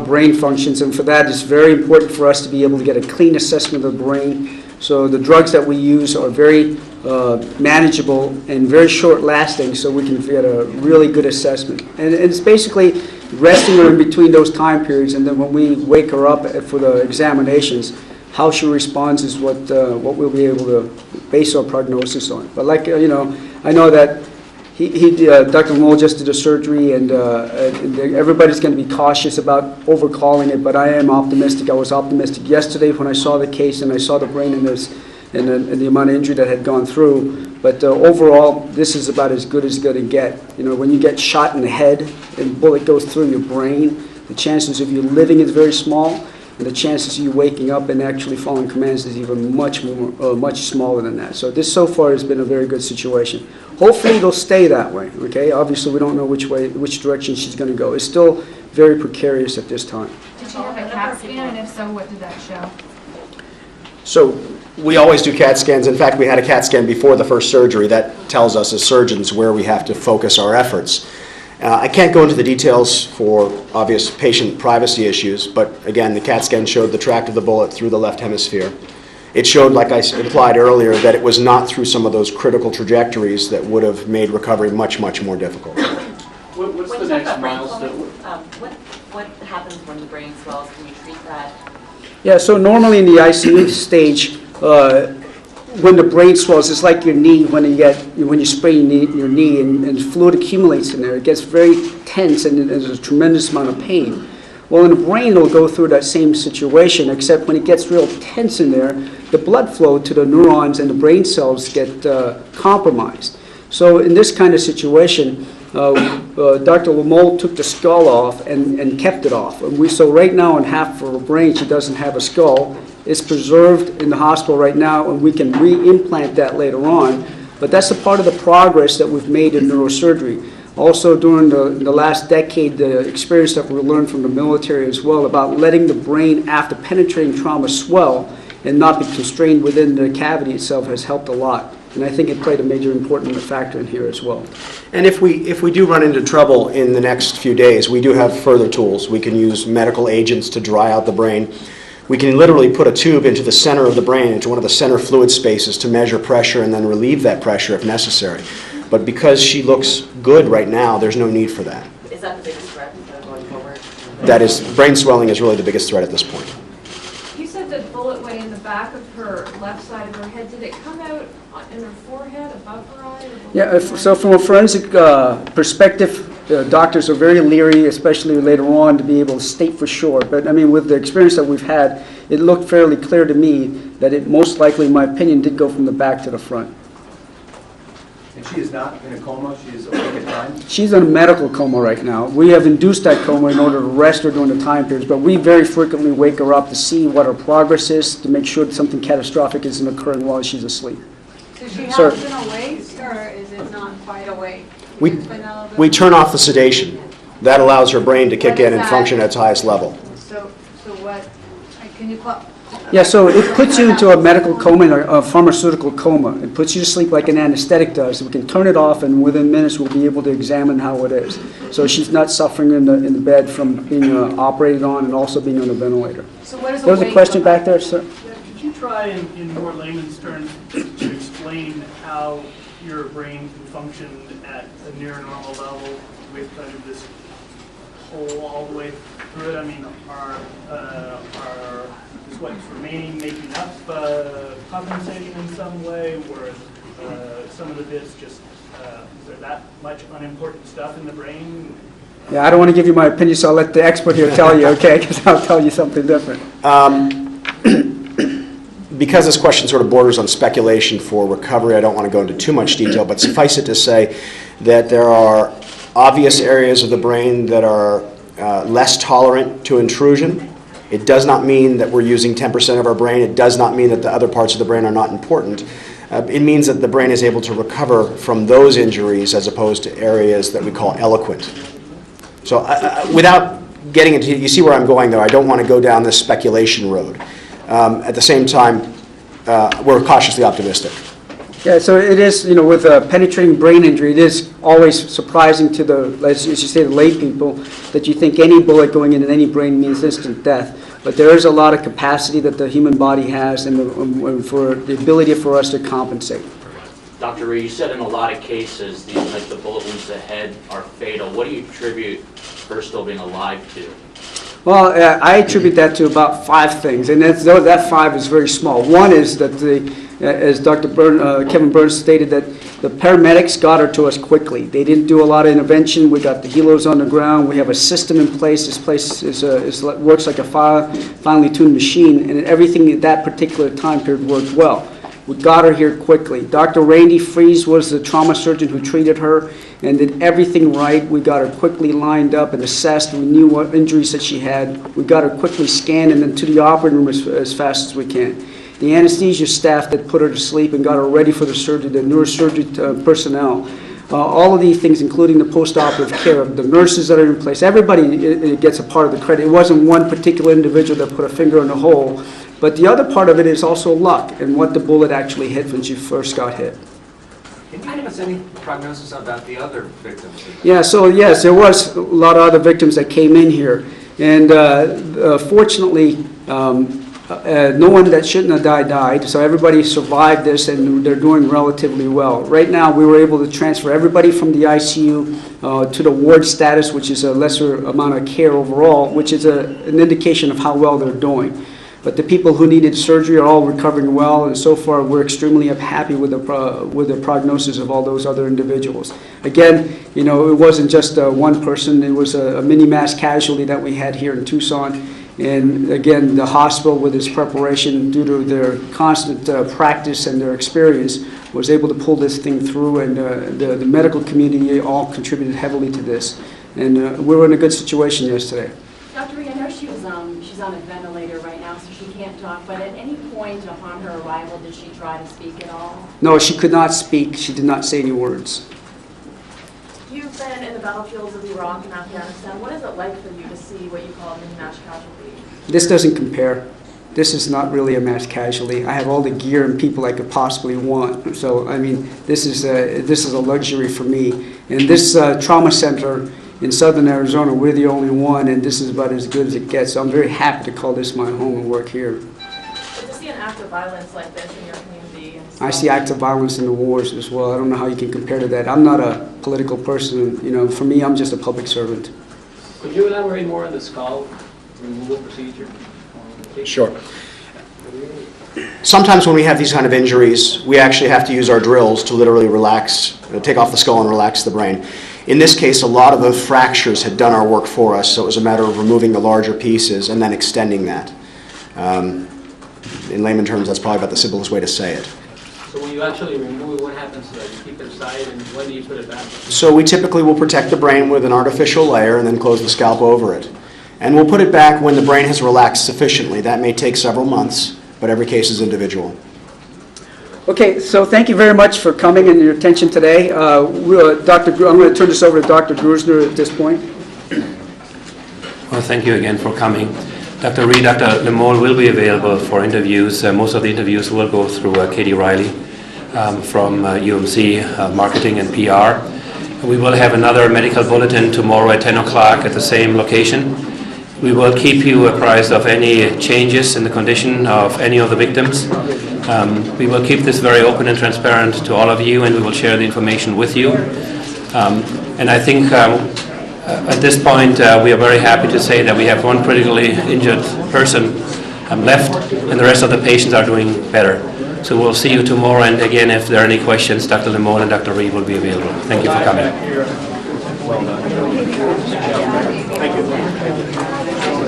brain functions, and for that it's very important for us to be able to get a clean assessment of the brain. So the drugs that we use are very manageable and very short-lasting, so we can get a really good assessment. And it's basically resting her in between those time periods, and then when we wake her up for the examinations, how she responds is what we'll be able to base our prognosis on. But like, I know that Dr. Moll just did a surgery, and everybody's going to be cautious about overcalling it, but I am optimistic. I was optimistic yesterday when I saw the case and I saw the brain and the amount of injury that had gone through. But overall, this is about as good as it's going to get. When you get shot in the head and a bullet goes through your brain, the chances of you living is very small, and the chances of you waking up and actually following commands is even much smaller than that. So this so far has been a very good situation. Hopefully it'll stay that way, okay? Obviously we don't know which direction she's going to go. It's still very precarious at this time. Did she have a CAT scan, and if so, what did that show? So we always do CAT scans. In fact, we had a CAT scan before the first surgery. That tells us as surgeons where we have to focus our efforts. I can't go into the details for obvious patient privacy issues, but again, the CAT scan showed the tract of the bullet through the left hemisphere. It showed, like I implied earlier, that it was not through some of those critical trajectories that would have made recovery much, much more difficult. What's the next milestone? What happens when the brain swells? Can you treat that? Yeah, so normally in the ICU stage, when the brain swells, it's like your knee when you sprain your knee and fluid accumulates in there. It gets very tense and there's a tremendous amount of pain. Well, in the brain, it'll go through that same situation, except when it gets real tense in there, the blood flow to the neurons and the brain cells get compromised. So in this kind of situation, Dr. Moll took the skull off and kept it off. So right now in half of her brain, she doesn't have a skull. It's preserved in the hospital right now, and we can re-implant that later on. But that's a part of the progress that we've made in neurosurgery. Also, during the last decade, the experience that we learned from the military as well about letting the brain, after penetrating trauma, swell and not be constrained within the cavity itself has helped a lot. And I think it played a major important factor in here as well. And if we do run into trouble in the next few days, we do have further tools. We can use medical agents to dry out the brain. We can literally put a tube into the center of the brain, into one of the center fluid spaces to measure pressure and then relieve that pressure if necessary. But because she looks good right now, there's no need for that. Is that the biggest threat going forward? That is, brain swelling is really the biggest threat at this point. You said the bullet went in the back of her left side of her head. Did it come out in her forehead, above her eye? Yeah, so from a forensic perspective, doctors are very leery, especially later on, to be able to state for sure. But I mean, with the experience that we've had, it looked fairly clear to me that it most likely, in my opinion, did go from the back to the front. And she is not in a coma? She is awake at times? She's in a medical coma right now. We have induced that coma in order to rest her during the time periods, but we very frequently wake her up to see what her progress is, to make sure that something catastrophic isn't occurring while she's asleep. Does she have Sir. been awake, or is it not quite awake? We turn off the sedation. That allows her brain to kick in and function at its highest level. So what, can you put? Yeah, so it puts you into a medical coma, or a pharmaceutical coma. It puts you to sleep like an anesthetic does. We can turn it off, and within minutes we'll be able to examine how it is. So she's not suffering in the bed from being operated on and also being on a ventilator. So what is There was a question back there, sir? Could you try in more layman's terms to explain how your brain can function at a near normal level with kind of this hole all the way through it? I mean, is what's remaining making up compensating in some way, or some of the bits just, is there that much unimportant stuff in the brain? Yeah, I don't want to give you my opinion, so I'll let the expert here tell you, okay? Because I'll tell you something different. Because this question sort of borders on speculation for recovery, I don't want to go into too much detail, but suffice it to say that there are obvious areas of the brain that are less tolerant to intrusion. It does not mean that we're using 10% of our brain. It does not mean that the other parts of the brain are not important. It means that the brain is able to recover from those injuries as opposed to areas that we call eloquent. So without getting into, you see where I'm going though, I don't want to go down this speculation road. At the same time, we're cautiously optimistic. Yeah, so it is, with a penetrating brain injury, it is always surprising to as you say, the lay people, that you think any bullet going into any brain means instant death. But there is a lot of capacity that the human body has, and for the ability for us to compensate. Dr. Reed, you said in a lot of cases, like the bullet wounds to the head are fatal. What do you attribute her still being alive to? Well, I attribute that to about 5 things, and that 5 is very small. One is that, as Dr. Kevin Burns stated, that the paramedics got her to us quickly. They didn't do a lot of intervention. We got the helos on the ground. We have a system in place. This place works like a finely tuned machine, and everything at that particular time period worked well. We got her here quickly. Dr. Randy Fries was the trauma surgeon who treated her and did everything right. We got her quickly lined up and assessed. We knew what injuries that she had. We got her quickly scanned and then to the operating room as fast as we can. The anesthesia staff that put her to sleep and got her ready for the surgery, the neurosurgery personnel, all of these things, including the post-operative care, the nurses that are in place, everybody gets a part of the credit. It wasn't one particular individual that put a finger in the hole. But the other part of it is also luck and what the bullet actually hit when she first got hit. Can you give us any prognosis about the other victims? Yeah, so yes, there was a lot of other victims that came in here. And fortunately, no one that shouldn't have died. So everybody survived this and they're doing relatively well. Right now, we were able to transfer everybody from the ICU to the ward status, which is a lesser amount of care overall, which is an indication of how well they're doing. But the people who needed surgery are all recovering well, and so far we're extremely happy with the prognosis of all those other individuals. Again, it wasn't just one person. It was a mini mass casualty that we had here in Tucson. And again, the hospital, with its preparation due to their constant practice and their experience, was able to pull this thing through, and the medical community all contributed heavily to this. And we were in a good situation yesterday. Dr. Reed, I know she's on a ventilator right now, so she can't talk, but at any point upon her arrival, did she try to speak at all? No, she could not speak. She did not say any words. You've been in the battlefields of Iraq and Afghanistan. What is it like for you to see what you call a mini-mass casualty? This doesn't compare. This is not really a mass casualty. I have all the gear and people I could possibly want. So, I mean, this is a luxury for me. And this trauma center in southern Arizona, we're the only one, and this is about as good as it gets. So I'm very happy to call this my home and work here. But to see an act of violence like this in your community... I see acts of violence in the wars as well. I don't know how you can compare to that. I'm not a political person. For me, I'm just a public servant. Could you elaborate more on the skull removal procedure? Sure. Sometimes when we have these kind of injuries, we actually have to use our drills to literally relax, take off the skull and relax the brain. In this case, a lot of the fractures had done our work for us, so it was a matter of removing the larger pieces and then extending that. In layman terms, that's probably about the simplest way to say it. So when you actually remove it, what happens to that? You keep it aside, and when do you put it back? So we typically will protect the brain with an artificial layer and then close the scalp over it. And we'll put it back when the brain has relaxed sufficiently. That may take several months, but every case is individual. Okay, so thank you very much for coming and your attention today. I'm going to turn this over to Dr. Grusner at this point. Well, thank you again for coming. Dr. Reed, Dr. Lemole will be available for interviews. Most of the interviews will go through Katie Riley from UMC Marketing and PR. We will have another medical bulletin tomorrow at 10 o'clock at the same location. We will keep you apprised of any changes in the condition of any of the victims. We will keep this very open and transparent to all of you, and we will share the information with you. And I think at this point we are very happy to say that we have one critically injured person left, and the rest of the patients are doing better. So we'll see you tomorrow, and again, if there are any questions, Dr. Lemole and Dr. Reed will be available. Thank you for coming. Thank you.